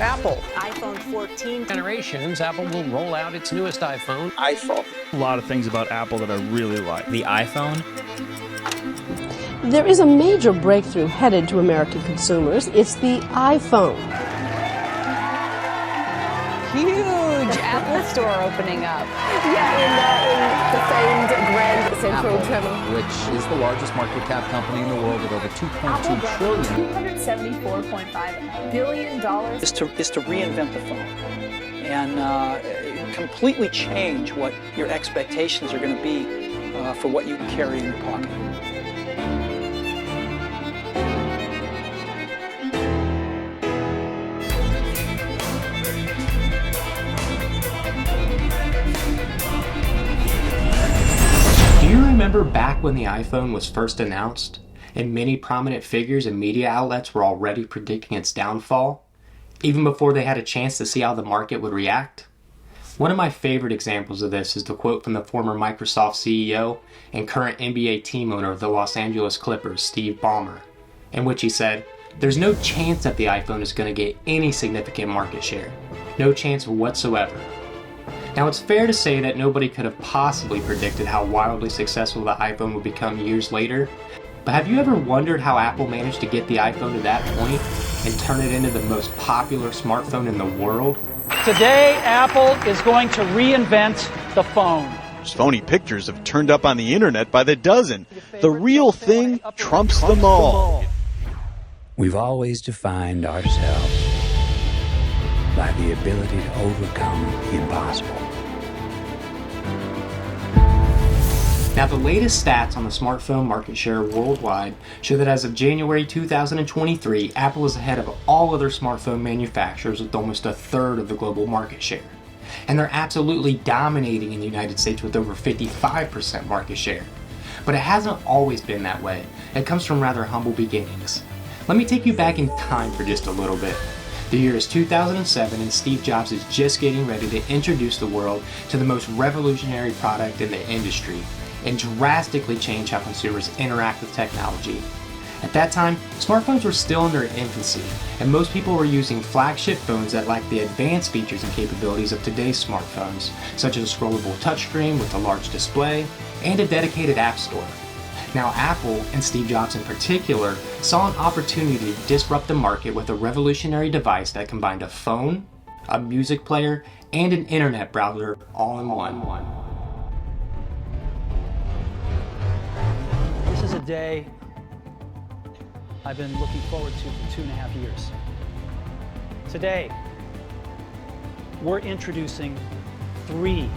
Apple. iPhone 14 Generations, Apple will roll out its newest iPhone. iPhone. A lot of things about Apple that I really like. The iPhone. There is a major breakthrough headed to American consumers. It's the iPhone. huge Apple store opening up. Yeah, in the famed Grand Central Terminal. Which is the largest market cap company in the world with over $2.2 trillion. $274.5 billion. Is to reinvent the phone and completely change what your expectations are going to be for what you can carry in your pocket. Do you remember back when the iPhone was first announced, and many prominent figures and media outlets were already predicting its downfall, even before they had a chance to see how the market would react? One of my favorite examples of this is the quote from the former Microsoft CEO and current NBA team owner of the Los Angeles Clippers, Steve Ballmer, in which he said, "There's no chance that the iPhone is going to get any significant market share. No chance whatsoever." Now, it's fair to say that nobody could have possibly predicted how wildly successful the iPhone would become years later, but have you ever wondered how Apple managed to get the iPhone to that point and turn it into the most popular smartphone in the world? Today, Apple is going to reinvent the phone. Phony pictures have turned up on the internet by the dozen. The real thing trumps them all. We've always defined ourselves by the ability to overcome the impossible. Now, the latest stats on the smartphone market share worldwide show that as of January 2023, Apple is ahead of all other smartphone manufacturers with almost a third of the global market share. And they're absolutely dominating in the United States with over 55% market share. But it hasn't always been that way. It comes from rather humble beginnings. Let me take you back in time for just a little bit. The year is 2007 and Steve Jobs is just getting ready to introduce the world to the most revolutionary product in the industry and drastically change how consumers interact with technology. At that time, smartphones were still in their infancy, and most people were using flagship phones that lacked the advanced features and capabilities of today's smartphones, such as a scrollable touchscreen with a large display and a dedicated app store. Now, Apple, and Steve Jobs in particular, saw an opportunity to disrupt the market with a revolutionary device that combined a phone, a music player, and an internet browser all in one. This is a day I've been looking forward to for 2.5 years. Today, we're introducing 3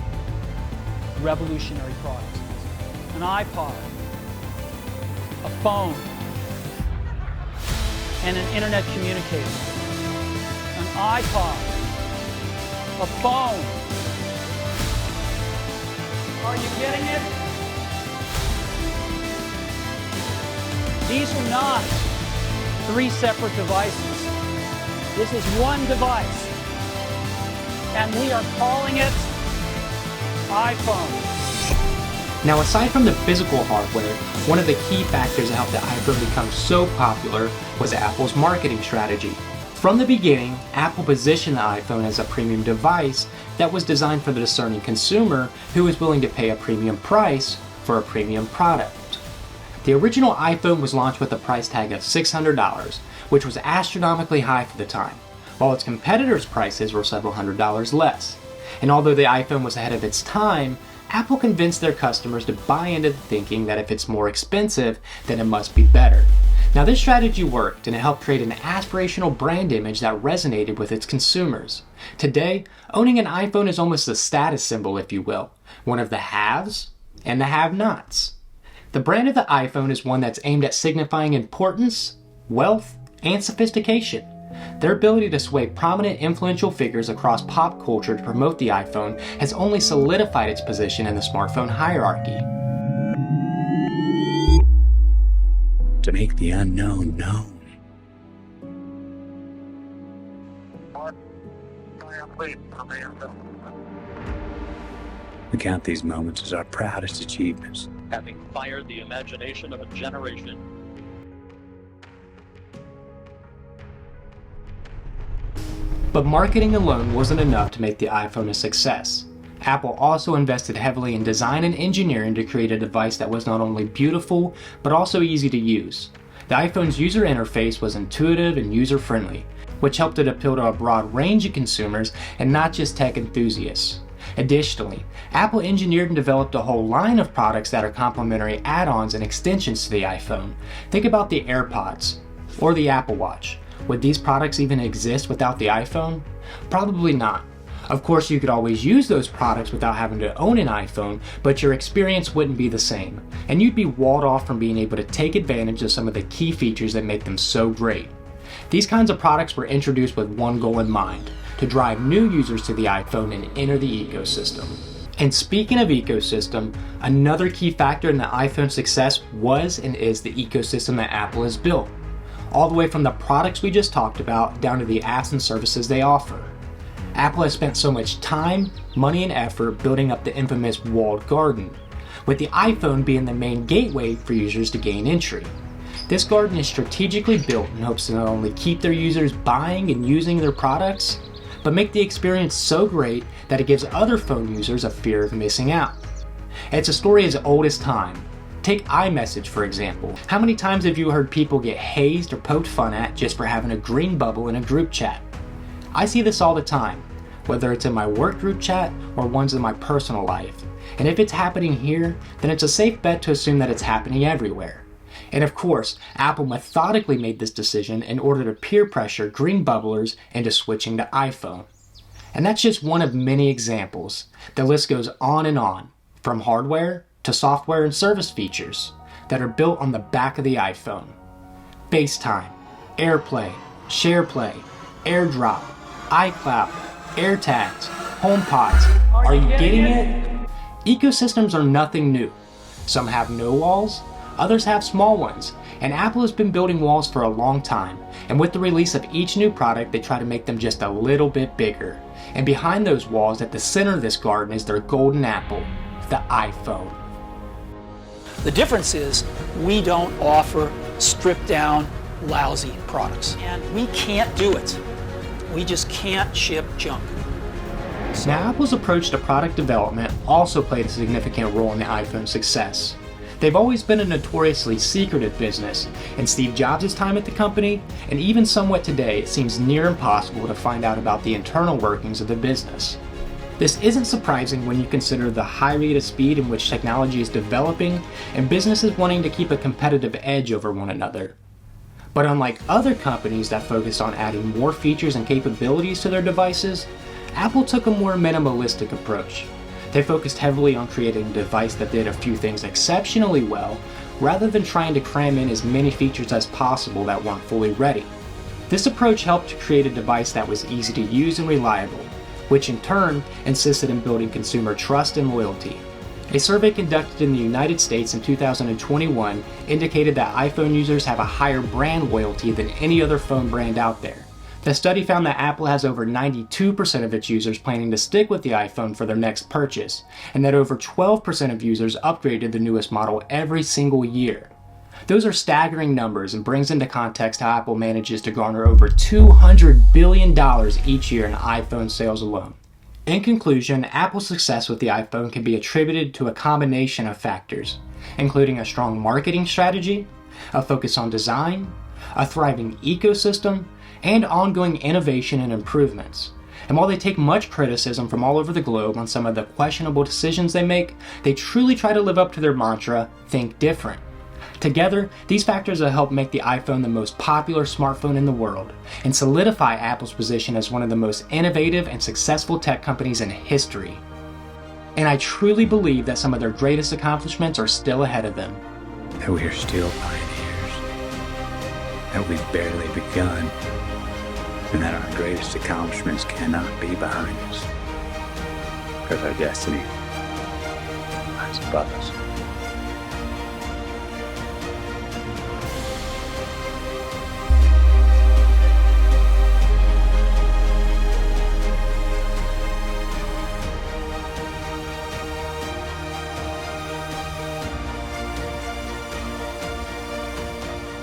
revolutionary products. An iPod, a phone, and an internet communicator. An iPod, a phone. Are you getting it? These are not 3 separate devices. This is one device, and we are calling it iPhone. Now, aside from the physical hardware, one of the key factors that helped the iPhone become so popular was Apple's marketing strategy. From the beginning, Apple positioned the iPhone as a premium device that was designed for the discerning consumer who was willing to pay a premium price for a premium product. The original iPhone was launched with a price tag of $600, which was astronomically high for the time, while its competitors' prices were several $100s less. And although the iPhone was ahead of its time, Apple convinced their customers to buy into the thinking that if it's more expensive, then it must be better. Now, this strategy worked, and it helped create an aspirational brand image that resonated with its consumers. Today, owning an iPhone is almost a status symbol, if you will, one of the haves and the have-nots. The brand of the iPhone is one that's aimed at signifying importance, wealth, and sophistication. Their ability to sway prominent influential figures across pop culture to promote the iPhone has only solidified its position in the smartphone hierarchy. To make the unknown known. We count these moments as our proudest achievements. Having fired the imagination of a generation. But marketing alone wasn't enough to make the iPhone a success. Apple also invested heavily in design and engineering to create a device that was not only beautiful, but also easy to use. The iPhone's user interface was intuitive and user-friendly, which helped it appeal to a broad range of consumers and not just tech enthusiasts. Additionally, Apple engineered and developed a whole line of products that are complementary add-ons and extensions to the iPhone. Think about the AirPods or the Apple Watch. Would these products even exist without the iPhone? Probably not. Of course, you could always use those products without having to own an iPhone, but your experience wouldn't be the same, and you'd be walled off from being able to take advantage of some of the key features that make them so great. These kinds of products were introduced with one goal in mind: to drive new users to the iPhone and enter the ecosystem. And speaking of ecosystem, another key factor in the iPhone's success was and is the ecosystem that Apple has built, all the way from the products we just talked about down to the apps and services they offer. Apple has spent so much time, money, and effort building up the infamous walled garden, with the iPhone being the main gateway for users to gain entry. This garden is strategically built in hopes to not only keep their users buying and using their products, but make the experience so great that it gives other phone users a fear of missing out. It's a story as old as time. Take iMessage, for example. How many times have you heard people get hazed or poked fun at just for having a green bubble in a group chat? I see this all the time, whether it's in my work group chat or ones in my personal life. And if it's happening here, then it's a safe bet to assume that it's happening everywhere. And of course, Apple methodically made this decision in order to peer pressure green bubblers into switching to iPhone. And that's just one of many examples. The list goes on, from hardware to software and service features that are built on the back of the iPhone. FaceTime, AirPlay, SharePlay, AirDrop, iCloud, AirTags, HomePods. Are you getting it? Ecosystems are nothing new. Some have no walls, others have small ones, and Apple has been building walls for a long time, and with the release of each new product they try to make them just a little bit bigger. And behind those walls at the center of this garden is their golden apple, the iPhone. The difference is we don't offer stripped down, lousy products, and we can't do it. We just can't ship junk. Now, Apple's approach to product development also played a significant role in the iPhone's success. They've always been a notoriously secretive business. In Steve Jobs' time at the company, and even somewhat today, it seems near impossible to find out about the internal workings of the business. This isn't surprising when you consider the high rate of speed in which technology is developing and businesses wanting to keep a competitive edge over one another. But unlike other companies that focused on adding more features and capabilities to their devices, Apple took a more minimalistic approach. They focused heavily on creating a device that did a few things exceptionally well, rather than trying to cram in as many features as possible that weren't fully ready. This approach helped to create a device that was easy to use and reliable, which in turn insisted in building consumer trust and loyalty. A survey conducted in the United States in 2021 indicated that iPhone users have a higher brand loyalty than any other phone brand out there. The study found that Apple has over 92% of its users planning to stick with the iPhone for their next purchase, and that over 12% of users upgrade to the newest model every single year. Those are staggering numbers and brings into context how Apple manages to garner over $200 billion each year in iPhone sales alone. In conclusion, Apple's success with the iPhone can be attributed to a combination of factors, including a strong marketing strategy, a focus on design, a thriving ecosystem, and ongoing innovation and improvements. And while they take much criticism from all over the globe on some of the questionable decisions they make, they truly try to live up to their mantra, think different. Together, these factors have helped make the iPhone the most popular smartphone in the world, and solidify Apple's position as one of the most innovative and successful tech companies in history. And I truly believe that some of their greatest accomplishments are still ahead of them. That we are still pioneers, that we've barely begun, and that our greatest accomplishments cannot be behind us, because our destiny lies above us.